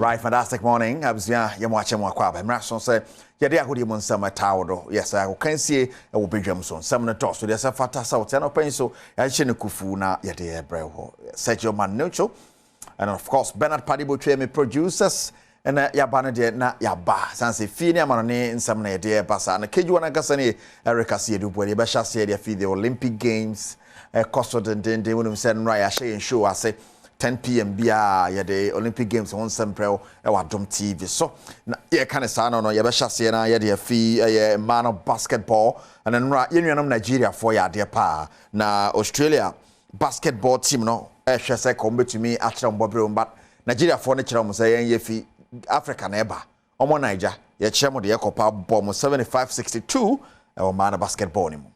Right, fantastic morning. I was watching more crab. I'm so say, yeah, they are good in summer tower. Yes, I can see it will be Jamson. Some of the toss. So there's a fat south and open. So I shouldn't kufu na yeah, dear brew. Set your man neutral. And of course, Bernard Padibo train me producers. And ya banner na ya ba. Sanse Fina Marone in some dear Bassa. And a kid you want to Gassani, Erica see you, where you better say they feed the Olympic Games. Cost and then they wouldn't send right. I say and show. I say. 10 p.m. bia ya the Olympic Games on Semprel Adom TV. So yeah, kind of sound no ya be shase na ya the fee man of basketball and then right you know Nigeria for ya dear pa na Australia basketball team no hwe say come to me atra mbobre but Nigeria for na kira mo say ye fi Africa na eba omo Niger ya kira mo de yakopa ball mo 75-62 man of basketball ni mo.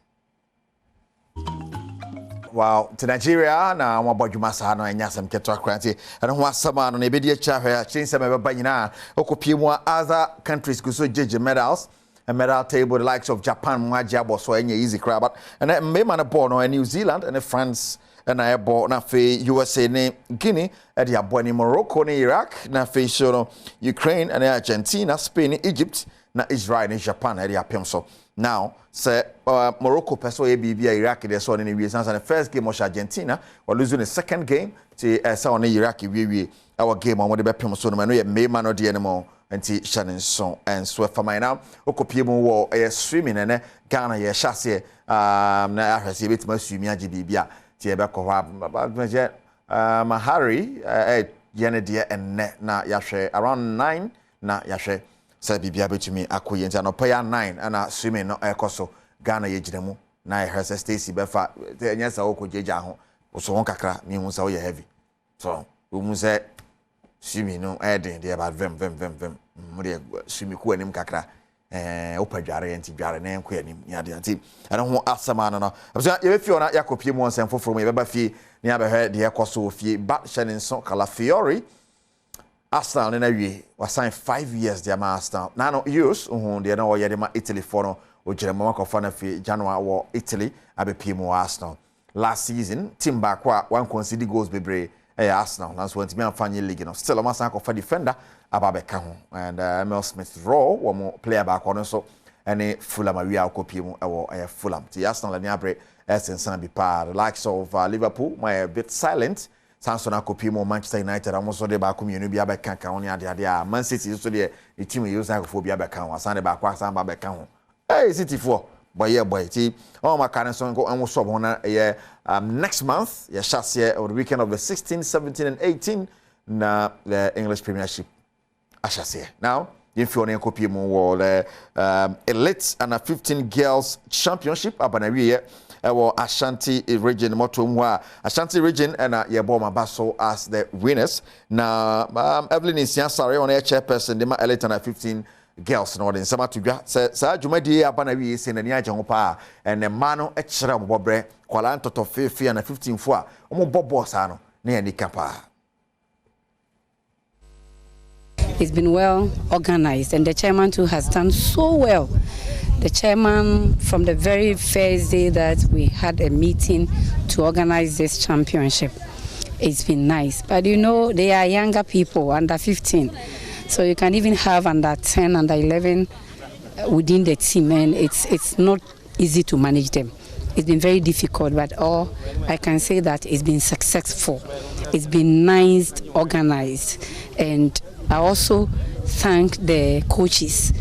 Wow, to Nigeria na wabodwuma sa no anya sam keto akranti and ho asama no na ebedi acha hwe chinse mebeba nyina okopie mu other countries go so jeje medals a medal table the likes of Japan mwaje aboso anya easy crab and me man ball no New Zealand and France and I ball na fe USA ne Guinea and the abo ni Morocco ne Iraq na fe so no Ukraine and Argentina Spain Egypt na Israel and Japan and the apem so now say Morocco peso ABB Iraq they saw in the reasons and the first game was Argentina or losing the second game to say on Iraq we our game on the bepem so no me man no the anymore and Shannon so and so for my now okopie mu wo swimming and Ghana ye chase na ahwese betima swimi age bibia ti e be ko ha Mahari yene de enne na yahwe around 9 na yahwe say bibia betumi akoye nti anopa 9 ana swimming no ekoso Ghana ye giremu na Herse Stacy befa nyesa okojeja ho so won kakra mi hu sa wo ye heavy so we mu say swimming no den dey about vem mu dey swimming ku anim kakra opadware enti dware na enko anim ya de enti ana ho asama no no abusa ye be fi ona yakopie mu onsen foforo mu ye be fi ni abehwe de ekoso ofie ba shenin so kala Fiori Arsenal na wie was signed 5 years their master. Now no use they no ye ma Italy for no o jerema ko fa na fi January wo Italy abepie mu Arsenal. Last season team back one concede goals bebre Arsenal. That's when team afanye league no. Still o ma san ko fa defender ababeka ho and Emil Smith Rowe wo mo player back on so any Fulham we akopie mu e Fulham. The Arsenal ni abre sensan bi pa the likes of Liverpool my a bit silent. Samson akopi mo Manchester United amoso de ba komienu bia be kan kan woni ade a Man City so de the team use akofo bia be kan wasan de ba kwa san ba be kan ho City for boy ti o maka so nko so bo na next month ya chase or the weekend of the 16th 17th and 18th na the English Premiership achase now if you want to copy mo the elite and a 15 girls championship abanawie Ashanti region motomwa Ashanti region and yeboma baso as the winners now Evelyn Isiansare on a chairperson de ma elite and 15 girls no den sama tudwa sa dwumadi abanawie se na ni agye ho pa and mano e kire mo bobre kwala ntoto fefe na 15 fo a mo bobo sa no na yani kapa. It's been well organized and the chairman too has done so well. The chairman, from the very first day that we had a meeting to organize this championship, it's been nice. But you know, they are younger people, under 15. So you can even have under 10, under 11 within the team, and it's not easy to manage them. It's been very difficult, but all I can say that it's been successful. It's been nice, organized, and I also thank the coaches.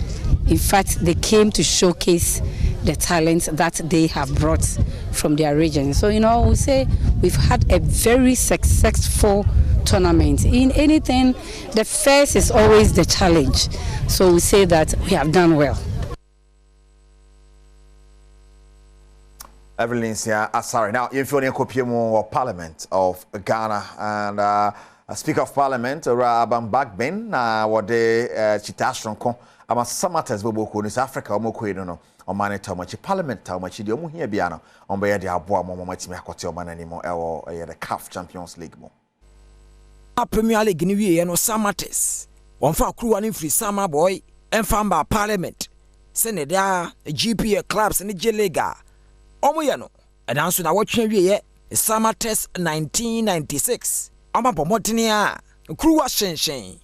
In fact, they came to showcase the talents that they have brought from their region. So, you know, we say we've had a very successful tournament. In anything, the first is always the challenge. So we say that we have done well. Evelyn sorry. Now, if you're in Parliament of Ghana and Speaker of Parliament, Adom Bagbin, what they chitastronko. Ama samatas boboko ni Africa omoko no omane tamachi parliament tamachi de omuhia bia no ombe ye de aboa momatimi akote omane ni mo ewo the CAF Champions League mo Premier League ni wie no samatas wonfa kruwa ni free sama boy emfa mba parliament se ne da GPA clubs ni J-League omoye no edanso na wotwe wie ye samatas 1996 ama pomotene a kruwa hyenhyen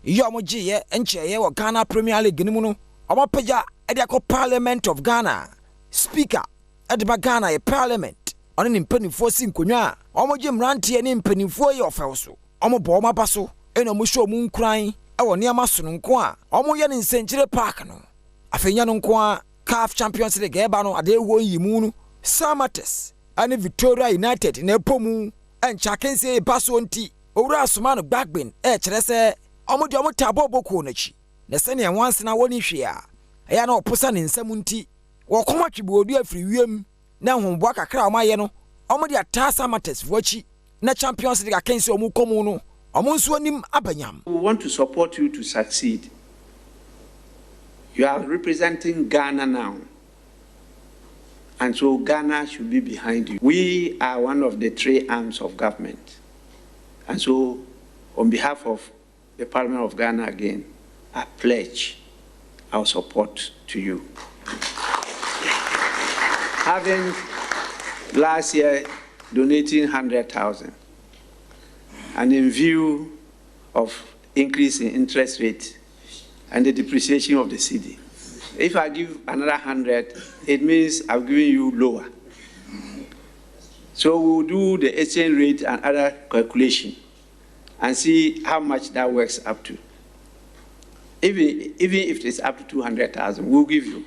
Yo moji ye enche ye wa Ghana Premier League ni mu no. Omo peja e de Parliament of Ghana. Speaker Adom Ghana ye Parliament. Oni ni mpanimfo si nkonwa. Omo je mrantie ni mpanimfo ye ofewo. Omo bo omo abaso ena omo hwe omo nkran e wo niam so no nko a. Omo ye ni nsenkyere park no. Afenya no nko a CAF Champions League eba no ade wo yimu no. Samates ani Victoria United na epomu encha kense baso nti. Owura asoma no Gbagben kire se omo de omo tabo boko nachi. Na se ne wanse na woni hwe a. Eya na oposa ne nsam nti. Wo koma twibo odu afiri wiem na hombo akakra omaye no. Omo de ata Samates vochi na Champions League akense omo komu no. Omo nso anim abanyam. We want to support you to succeed. You are representing Ghana now. And so Ghana should be behind you. We are one of the three arms of government. And so, on behalf of the Parliament of Ghana again, I pledge our support to you. Having last year donating 100,000, and in view of increase in interest rate and the depreciation of the cedi, if I give another 100, it means I've given you lower. So we'll do the exchange rate and other calculation and see how much that works up to. Even if it's up to 200,000, we'll give you.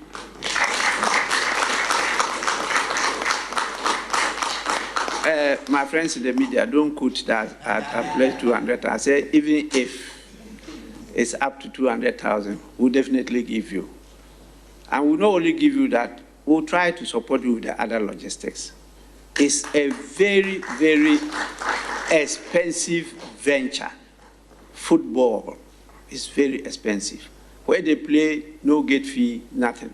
My friends in the media, don't quote that I pledged 200,000. I say even if it's up to 200,000, we'll definitely give you. And we'll not only give you that, we'll try to support you with the other logistics. It's a very, very expensive venture. Football is very expensive. Where they play, no gate fee, nothing.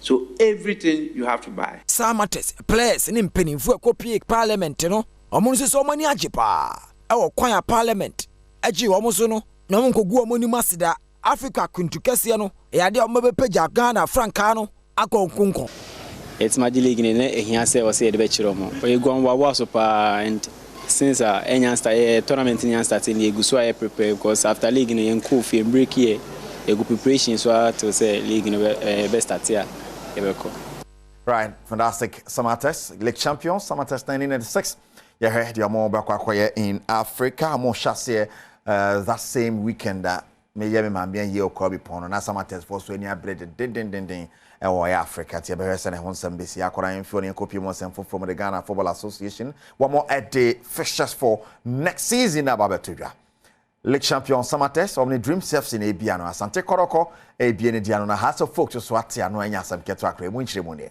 So everything you have to buy. Samates players in mpanimfo copy Parliament no. Omo nso so mani ajepa. E kwan Parliament. Eji omo so no. Na omo nkogu omo ni masida. Africa kuntukese no. E ade omo bepeja Ghana franka no. Akonkunko. It's my league in here say was say the bechiromo. We go on wa so pa and since Enyan start tournament in start in the so I prepare because after league in cool film break here. A good preparation so to say league in best start here. Right, fantastic. Samates, league champion, Samates 1996. You heard your more back in Africa. More chassis that same weekend that me man be here Kobe Pono. Na Samates for so any bread ding. Africa. Tia be send hon some bisi akora info ne copy mo sem from the Ghana Football Association. One more a day fixtures for next season about to league champion Samates omni dream selves in Abia no Asante Koroko Abia ne dia no na Hearts of Folk so atia no anya sam keto akra mu nchire mu ne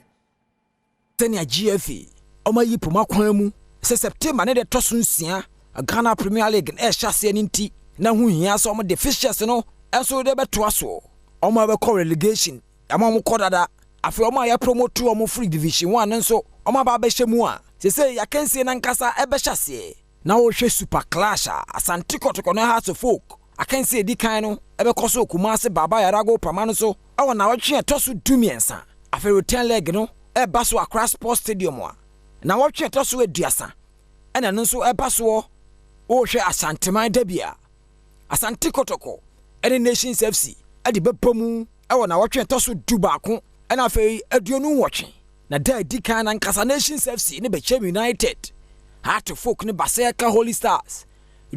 Tenia GFA omayi poma kwan mu se September ne de toso nsia Ghana Premier League e hyase ne nti na hu hia so om de fixtures no enso de beto aso omo be call relegation ama mo kodada afi omo ya promote omo free division 1 nso omo ba be hyemu a se ya kensie na nkasa e be hyase na wo hwe super clash Asante Kotoko na Hearts of Folk akense edi kan no ebe koso Kumase Baba Yarago Pama no so awo na wotwe toso dumiensa afero 10 leg no e baso Accra Sports Stadium a na wotwe toso aduasa ena no so e baso wo hwe Asanteman Dabia Asante Kotoko ene Nations FC ade bepomu awo na wotwe toso dubako ena afei aduonu wotwe na da edi kan na nkasa Nations FC ne Bechem United Hearts of Folk ne Baseka Holy Stars,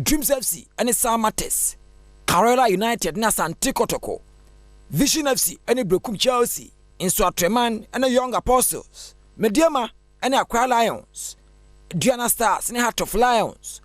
Dreams FC and Samates, Karela United na Asante Kotoko, Vision FC and Brekum Chelsea, Inswatreman and the Young Apostles, Mediama and Accra Lions, Diana Stars and Heart of Lions,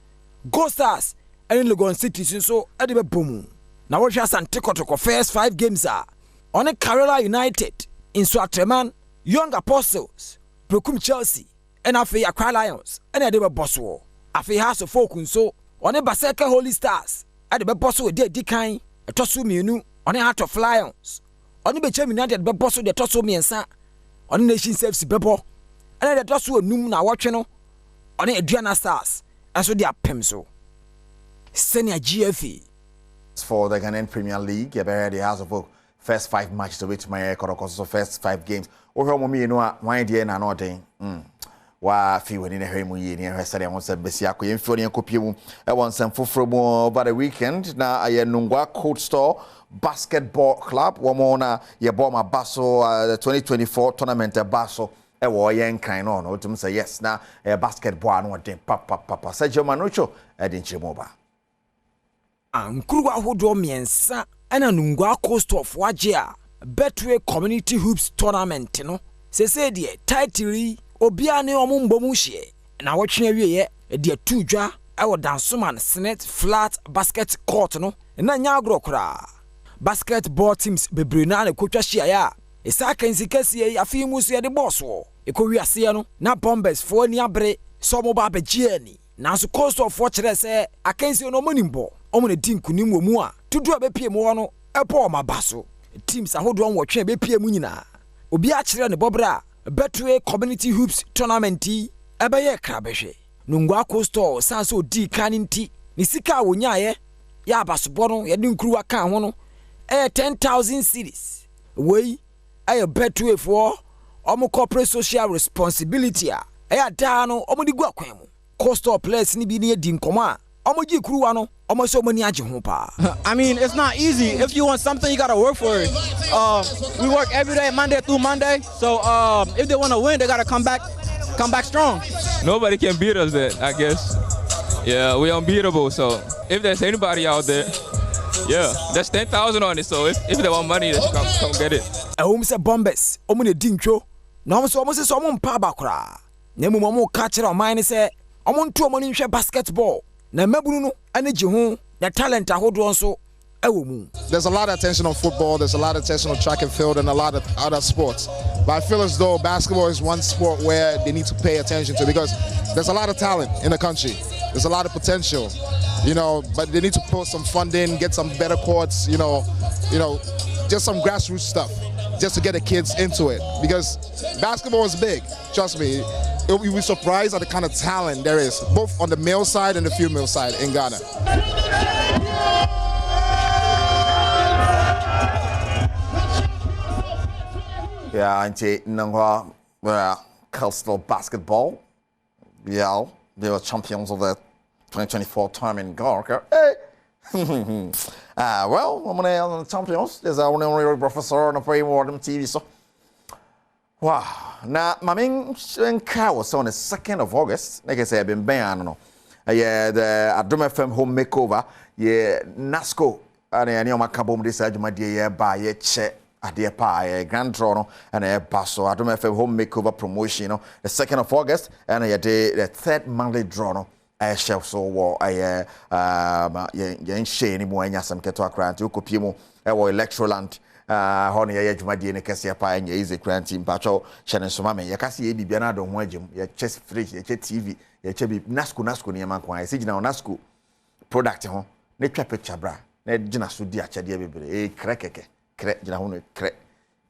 Go Stars and Legon Cities so Edibe Boom. Now watch Asante Kotoko first 5 games are on a Karela United, Inswatreman, Young Apostles, Brekum Chelsea. And afei Accra Lions and ade be bosso afei Hearts of Folk nso one Baseka Holy Stars ade be bosso de dikan etoso mienu one Heart of Lions one Bechem United be bosso de toso miensa one Nations FC bebo and de toso enum na wotwe no one Aduana Stars aso de apem so senior GFA for the Ghanaian Premier League. You better the Hearts of Folk first 5 matches to which my Koroko so first 5 games. Over me no one day na no thing. wa fi woni na hwemu yi ne hwese de won se besi akoye mfi oni kopie mu e won sem foforo mu over the weekend na aye Nungwa Cold Store Basketball Club wo na ye boma baso the 2024 tournament baso e wo ye nkan no no tum say yes na basketball no den papa Sergio Manucho e din chimo ba ankuru ahodo miensa ana Nungwa Cold Store fo age a Betway Community Hoops Tournament no sese de title obia ne omumbom hye na wotwe awie de atudwa ewo Dansoman Senate Flat Basket Court no na nya agrokra basketball teams bebre na ne kotwa hye ya isaka nsikasi afi musu de boss wo ekowiase no na Bombers fo ni abre so mo ba begie ni na so Coast of kire se akansi no monimbo omune dinkunim wo mu a tudu abepie mu wo no epo ma baso teams ahodo nwotwe abepie mu nyina obi a kire ne bobra Betway Community Hoops Tournament ebeye krabehwe Nungwa Cold Store sanso di kaninti ni sika wonyaye ya abasobo no ye de nkuruwa kan ho no 10,000 cedis wey aye Betway for omo corporate social responsibility a da no omo di gu akwan mu Cold Store players ni bi ne di nkomo a omo gi kuruwa no omo so mani age ho pa. I mean, it's not easy. If you want something, you gotta work for it. We work every day, Monday through Monday. So if they want to win, they gotta come back strong. Nobody can beat us then, I guess. Yeah, we're unbeatable. So if there's anybody out there, yeah, there's 10,000 on it. So if they want money, let's come get it. Home say Bombers, omo ne dintwo. Na omo so omo mpa bakra. Na mu omo ka kire o man say omo nto omo nhwe basketball. Na mabunu no anaji ho na talent ahodo nso ewo mu. There's a lot of attention on football, there's a lot of attention on track and field and a lot of other sports. But I feel as though basketball is one sport where they need to pay attention to because there's a lot of talent in the country. There's a lot of potential, but they need to put some funding, get some better courts, just some grassroots stuff just to get the kids into it because basketball is big, trust me. You'll be surprised at the kind of talent there is, both on the male side and the female side in Ghana. Yeah, and Nungwa Coastal Basketball. Yeah, they were champions of the 2024 tournament in Ghana. Hey! Well, I'm the champions. There's a honorary professor on the Warden TV. So, wow. Now, my main car was on the 2nd of August. Like I said, I've been banned. Yeah, the Adom FM home makeover. Yeah, NASCO. And I know my cabum decided my dear by a check. Adeɛ pa grand draw no and a basso Adom FM home makeover promotion no the 2nd of August and the 3rd Monday draw no shelf so wo yen share ni mo anya sam keto akra nti okopie mu wo Electroland hono ye adwumadie ne kese pa anya easy grant mpacho hyene so ma me ye kase ye bibia na do ho agem ye chest fridge ye TV ye che bi nasco ne man kwan ye sigina nasco product ho ne twa picture bra na gina so di achede bebre krekeke gina ho no kre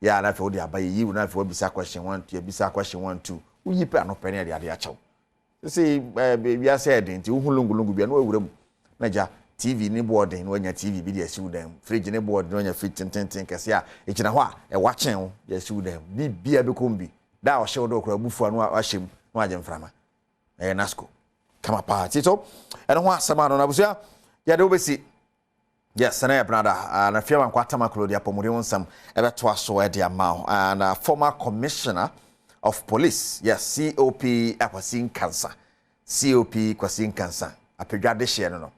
ya na fe odi abaye yi na fe obisa question 1 2 obisa question 1 2 uyi pe anopɛ ne ade akyɛw say we are said nti uhulungulungu bia no awuram na ja TV ni board no anya TV bi de asiw dem fridge ni board no anya fridge tenten kese a ekina ho a e wachen ho de asiw dem bi bia be kombi da o hyew do kora bufu anu a hyem no agye mframa nasco kama pa tito eno ho asema no na busia ya de obesi yes na brother na fiama kwatama klodi apomuri wonsam ebeto aso e de amao and former commissioner of police, yes, COP Kwasin Cancer. COP Kwasin Cancer. Apegade share no.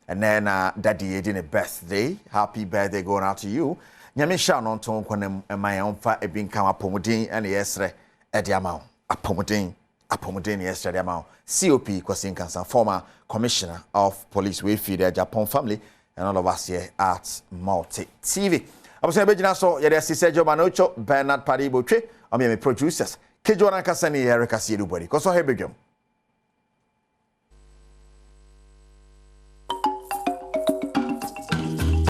And then daddy a birthday. Happy birthday going out to you. Nyame sha no nton kwanem my own fa ebin kan apomodin and yesre ede amao. Apomodin yesre ede amao. COP Kwasin Cancer, former commissioner of police we feed the Japan family and all of us here at Multi TV. Abusa bejina so ye de Sergio Manucho, Bernard Paribo Twe, me producers. Kejuana Kasani Erika Sidu Body. Koso Hebegum.